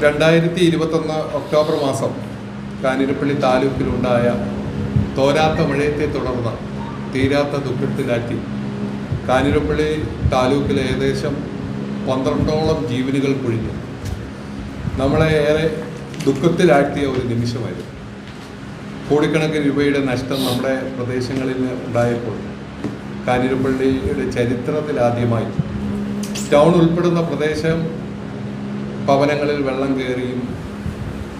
2021 October മാസം കാഞ്ഞിരപ്പള്ളി താലൂക്കിലുണ്ടായ തോരാത്ത മഴയത്തെ തുടർന്ന് തീരാത്ത ദുഃഖത്തിലാക്കി കാഞ്ഞിരപ്പള്ളി താലൂക്കിൽ ഏകദേശം 12ഓളം ജീവനുകൾ പൊഴിഞ്ഞു. നമ്മളെ ഏറെ ദുഃഖത്തിലാഴ്ത്തിയ ഒരു നിമിഷമായിരുന്നു. കോടിക്കണക്കിന് രൂപയുടെ നഷ്ടം നമ്മുടെ പ്രദേശങ്ങളിൽ ഉണ്ടായപ്പോൾ കാഞ്ഞിരപ്പള്ളിയുടെ ചരിത്രത്തിലാദ്യമായി ടൗൺ ഉൾപ്പെടുന്ന പ്രദേശം ഭവനങ്ങളിൽ വെള്ളം കയറിയും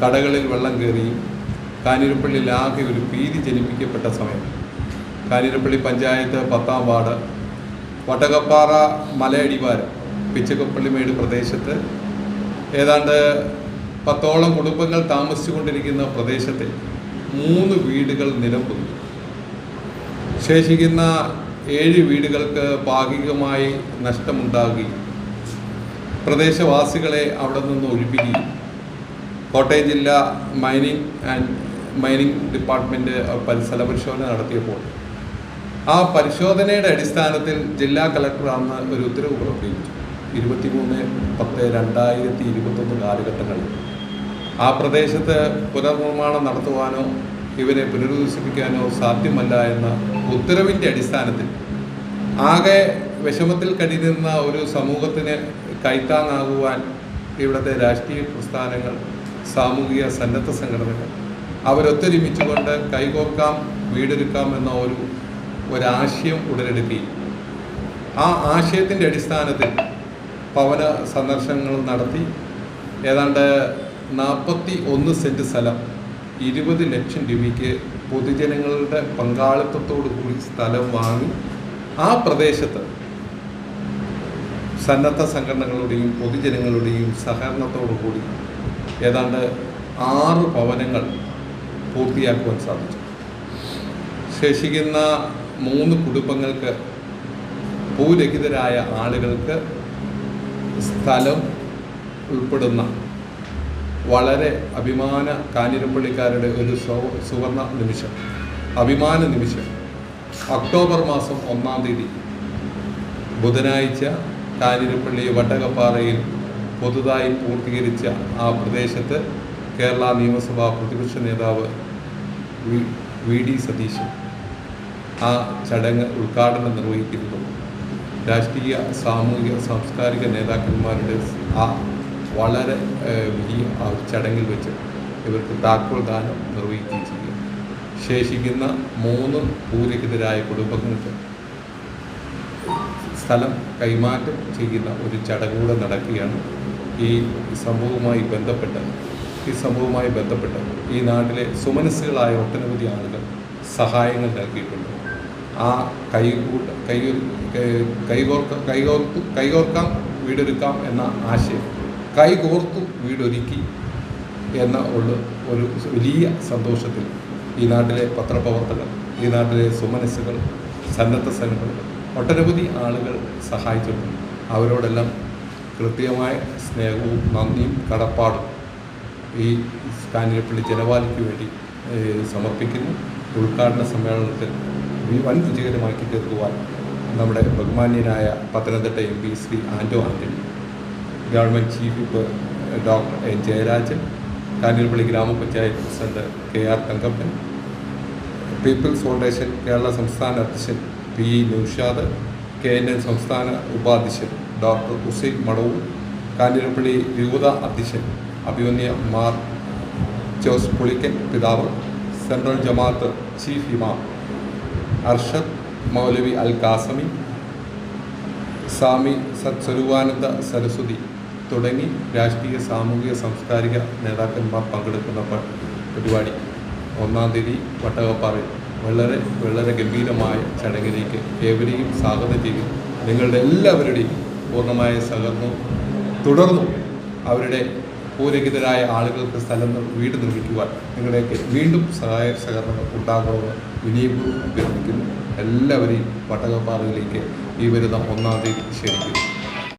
കടകളിൽ വെള്ളം കയറിയും കാഞ്ഞിരപ്പള്ളിയിലാകെ ഒരു ഭീതി ജനിപ്പിക്കപ്പെട്ട സമയം. കാഞ്ഞിരപ്പള്ളി പഞ്ചായത്ത് 10-ാം വാർഡ് വട്ടകപ്പാറ മലയടിവാരം പിച്ചക്കപ്പള്ളിമേട് പ്രദേശത്ത് ഏതാണ്ട് 10ഓളം കുടുംബങ്ങൾ താമസിച്ചുകൊണ്ടിരിക്കുന്ന പ്രദേശത്തെ 3 വീടുകൾ നിലംപൊങ്ങി. ശേഷിക്കുന്ന 7 വീടുകൾക്ക് ഭാഗികമായി നഷ്ടമുണ്ടാകുകയും പ്രദേശവാസികളെ അവിടെ നിന്ന് ഒഴിപ്പിക്കുകയും കോട്ടയം ജില്ലാ മൈനിങ് ഡിപ്പാർട്ട്മെൻറ്റ് സ്ഥല പരിശോധന നടത്തിയപ്പോൾ ആ പരിശോധനയുടെ അടിസ്ഥാനത്തിൽ ജില്ലാ കളക്ടർ അന്ന് ഒരു ഉത്തരവ് പുറപ്പെടുവിച്ചു. 23/10/2021 കാലഘട്ടങ്ങളിൽ ആ പ്രദേശത്ത് പുനർനിർമ്മാണം നടത്തുവാനോ ഇവരെ പുനരധിവസിപ്പിക്കാനോ സാധ്യമല്ല എന്ന ഉത്തരവിൻ്റെ അടിസ്ഥാനത്തിൽ ആകെ വിഷമത്തിൽ കഴിയുന്ന ഒരു സമൂഹത്തിന് കൈത്താങ്ങാകുവാൻ ഇവിടുത്തെ രാഷ്ട്രീയ പ്രസ്ഥാനങ്ങൾ, സാമൂഹിക സന്നദ്ധ സംഘടനകൾ അവരൊത്തൊരുമിച്ചുകൊണ്ട് കൈകോർക്കാം വീടൊരുക്കാം എന്ന ഒരാശയം ഉടലെടുക്കുകയും ആ ആശയത്തിൻ്റെ അടിസ്ഥാനത്തിൽ ഭവന സന്ദർശനങ്ങൾ നടത്തി ഏതാണ്ട് 41 സെൻറ്റ് സ്ഥലം 20 ലക്ഷം രൂപയ്ക്ക് പൊതുജനങ്ങളുടെ പങ്കാളിത്തത്തോടു കൂടി സ്ഥലം വാങ്ങി ആ പ്രദേശത്ത് സന്നദ്ധ സംഘടനകളുടെയും പൊതുജനങ്ങളുടെയും സഹകരണത്തോടു കൂടി ഏതാണ്ട് 6 ഭവനങ്ങൾ പൂർത്തിയാക്കുവാൻ സാധിച്ചു. ശേഷിക്കുന്ന 3 കുടുംബങ്ങൾക്ക് ഭൂരഹിതരായ ആളുകൾക്ക് സ്ഥലം ഉൾപ്പെടുന്ന വളരെ കാഞ്ഞിരപ്പള്ളിക്കാരുടെ ഒരു സുവർണ നിമിഷം, അഭിമാന നിമിഷം. ഒക്ടോബർ മാസം 1-ാം തീയതി ബുധനാഴ്ച കാഞ്ഞിരപ്പള്ളി വട്ടകപ്പാറയിൽ പുതുതായി പൂർത്തീകരിച്ച ആ പ്രദേശത്ത് കേരള നിയമസഭാ പ്രതിപക്ഷ നേതാവ് വി.ഡി. സതീശൻ ആ ചടങ്ങ് ഉദ്ഘാടനം നിർവഹിക്കുന്നു. രാഷ്ട്രീയ, സാമൂഹിക, സാംസ്കാരിക നേതാക്കന്മാരുടെ ആ വളരെ വലിയ ആ ചടങ്ങിൽ വെച്ച് ഇവർക്ക് താക്കോൽ ദാനം നിർവഹിക്കുകയും ചെയ്യും. ശേഷിക്കുന്ന 3 ഭൂരഹിതരായ കുടുംബങ്ങൾക്ക് സ്ഥലം കൈമാറ്റം ചെയ്യുന്ന ഒരു ചടങ്ങൂടെ നടക്കുകയാണ്. ഈ സംഭവവുമായി ബന്ധപ്പെട്ട് ഈ നാട്ടിലെ സുമനസ്സുകളായ ഒട്ടനവധി ആളുകൾ സഹായങ്ങൾ നൽകിയിട്ടുണ്ട്. ആ കൈകോർക്കാം വീടൊരുക്കാം എന്ന ആശയം കൈകോർത്തു വീടൊരുക്കി എന്ന ഒരു വലിയ സന്തോഷത്തിൽ ഈ നാട്ടിലെ പത്രപ്രവർത്തകർ, ഈ നാട്ടിലെ സുമനസ്സുകൾ, സന്നദ്ധ സംഘടനകൾ ഒട്ടനവധി ആളുകൾ സഹായിച്ചിട്ടുണ്ട്. അവരോടെല്ലാം കൃത്യമായ സ്നേഹവും നന്ദിയും കടപ്പാടും ഈ കാഞ്ഞിരപ്പള്ളി ജനവാദിക്ക് വേണ്ടി സമർപ്പിക്കുന്നു. ഉദ്ഘാടന സമ്മേളനത്തിൽ വൻ വിജയകരമാക്കി തീർക്കുവാൻ നമ്മുടെ ബഹുമാന്യനായ Pathanamthitta MP Shri Anto Antony, government chief whip doctor N Jayarajan, Kanjirappally ഗ്രാമപഞ്ചായത്ത് president KR Thankappan, people's foundation Kerala സംസ്ഥാന അധ്യക്ഷൻ P. നൗഷാദ്, KNN സംസ്ഥാന ഉപാധ്യക്ഷൻ ഡോക്ടർ ഹുസൈൻ മടവൂർ, കാഞ്ഞിരപ്പള്ളി രൂപത അധ്യക്ഷൻ അഭിമന്യ മാർ ജോസ് പുളിക്കൻ പിതാവ്, സെൻട്രൽ ജമാഅത്ത് ചീഫ് ഇമാം അർഷദ് മൗലവി അൽ കാസമി, സ്വാമി സത്സ്വരൂപാനന്ദ സരസ്വതി തുടങ്ങി രാഷ്ട്രീയ, സാമൂഹിക, സാംസ്കാരിക നേതാക്കന്മാർ പങ്കെടുക്കുന്ന പരിപാടി 1-ാം തീയതി വട്ടകപ്പാറയിൽ വളരെ ഗംഭീരമായ ചടങ്ങിലേക്ക് ഏവരെയും സ്വാഗതം ചെയ്യും. നിങ്ങളുടെ എല്ലാവരുടെയും പൂർണ്ണമായ സഹകരണവും തുടർന്നും അവരുടെ ഭൂരഹിതരായ ആളുകൾക്ക് വീട് നിർമ്മിക്കുവാൻ നിങ്ങളുടെയൊക്കെ വീണ്ടും സഹായ സഹകരണങ്ങൾ ഉണ്ടാകണമെന്ന് വിനയപൂർവ്വം അഭ്യർത്ഥിക്കുന്നു. എല്ലാവരെയും വട്ടകപ്പാറയിലേക്ക് ഈ വരുന്ന 1-ാം തീയതി ക്ഷണിക്കുന്നു.